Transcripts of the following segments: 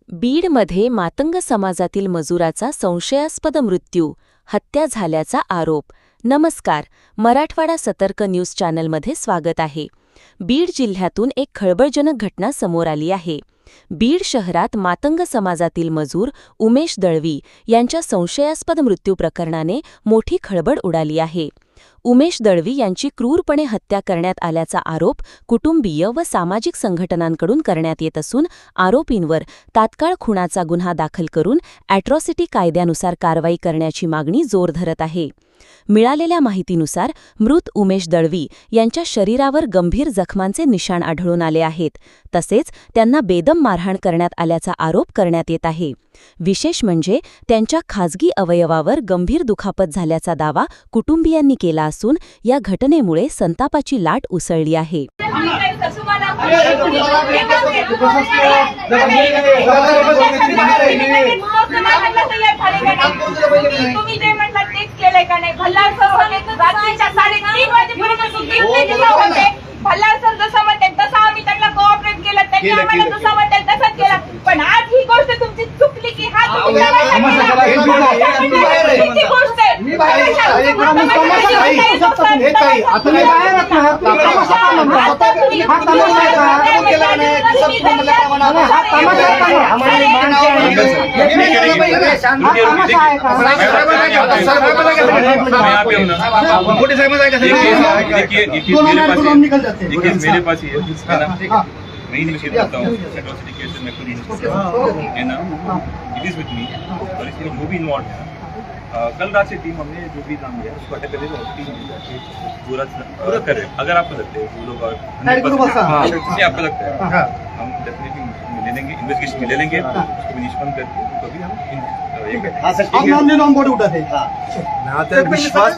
बीडमध्ये मातंग समाजातील मजुराचा संशयास्पद मृत्यू, हत्या झाल्याचा आरोप. नमस्कार, मराठवाडा सतर्क न्यूज चॅनलमध्ये स्वागत आहे. बीड जिल्ह्यातून एक खळबळजनक घटना समोर आली आहे. बीड शहरात मातंग समाजातील मजूर उमेश दळवी यांच्या संशयास्पद मृत्यू प्रकरणाने मोठी खळबळ उडाली आहे. उमेश दळवी यांची क्रूरपणे हत्या करण्यात आल्याचा आरोप कुटुंबीय व सामाजिक संघटनांकडून करण्यात येत असून आरोपींवर तात्काळ खुनाचा गुन्हा दाखल करून ॲट्रॉसिटी कायद्यानुसार कारवाई करण्याची मागणी जोर धरत आहे. मिळालेल्या माहितीनुसार मृत उमेश दळवी यांच्या शरीरावर गंभीर जखमांचे निशाण आढळून आले आहेत. तसेच त्यांना बेदम मारहाण करण्यात आल्याचा आरोप करण्यात येत आहे. विशेष म्हणजे त्यांच्या खाजगी अवयवावर गंभीर दुखापत झाल्याचा दावा कुटुंबियांनी केला असून या घटनेमुळे संतापाची लाट उसळली आहे. भल्लाळ सर जसं म्हणतात तसं आम्ही त्यांना कोऑपरेट केलं, त्यांनी आम्हाला जसं म्हणतात तसंच केलं. पण आज ही गोष्ट तुमची चुकली की हा किती गोष्ट आहे. देखिए मेरे पास ही है मैं इनिशिएट करता हूँ एट्रॉसिटी केस में खुद है ना, इट इज विद मी और इसमें जो भी इन्वॉल्व है कल रात से टीम हमने जो भी काम किया उसको अटैक करने की टीम पूरा कर रहे हैं. अगर आपको लगता है वो लोग आपको लगता है हम डेफिनेटली ले लेंगे, इन्वेस्टिगेशन में ले लेंगे, उसको निष्पन्न करके कभी हम विश्वास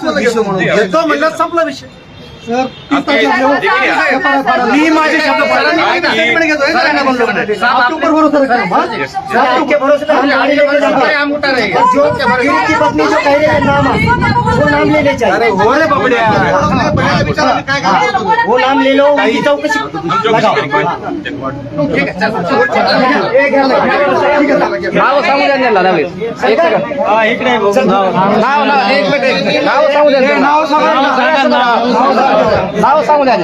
संपला विषय. मी माझे शब्द वो नाम ले लो, चौकशी नाव सांगू द्या.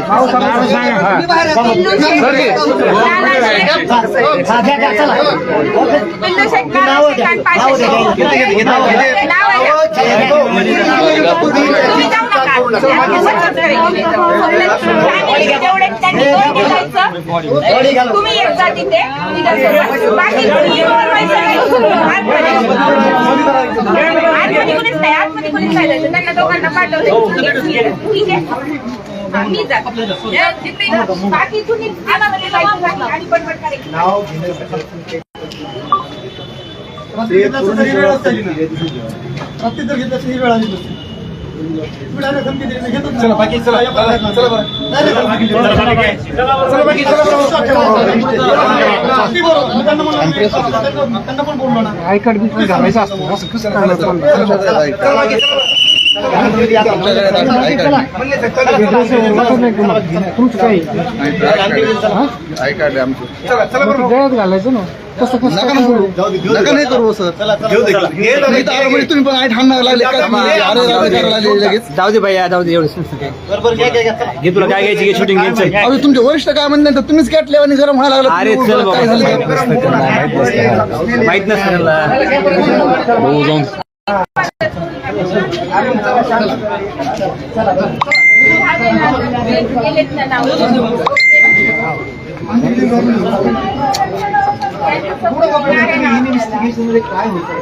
तुम्ही एक जा तिथे आतमध्ये कोणीच नाही जायचं, त्यांना दोघांना पाठवलं. ठीक आहे, मी जातो. बाकी तुम्ही आणामध्ये जायचं आणि पटपट करायची. आय कार्ड बी घालायचं असतं. घालायचं ना कसं नका नाही करू सर. तुम्ही पण आय ठाणं लागले लगेच. जाऊ दे भैया, जाऊ दे. एवढं घे, तुला काय घ्यायची शूटिंग घ्यायचं. तुमचे वरिष्ठ काय म्हणतात तुम्हीच कॅटले आणि जरा म्हणायला लागला. अरे चल माहित नसतं जाऊन काय होतं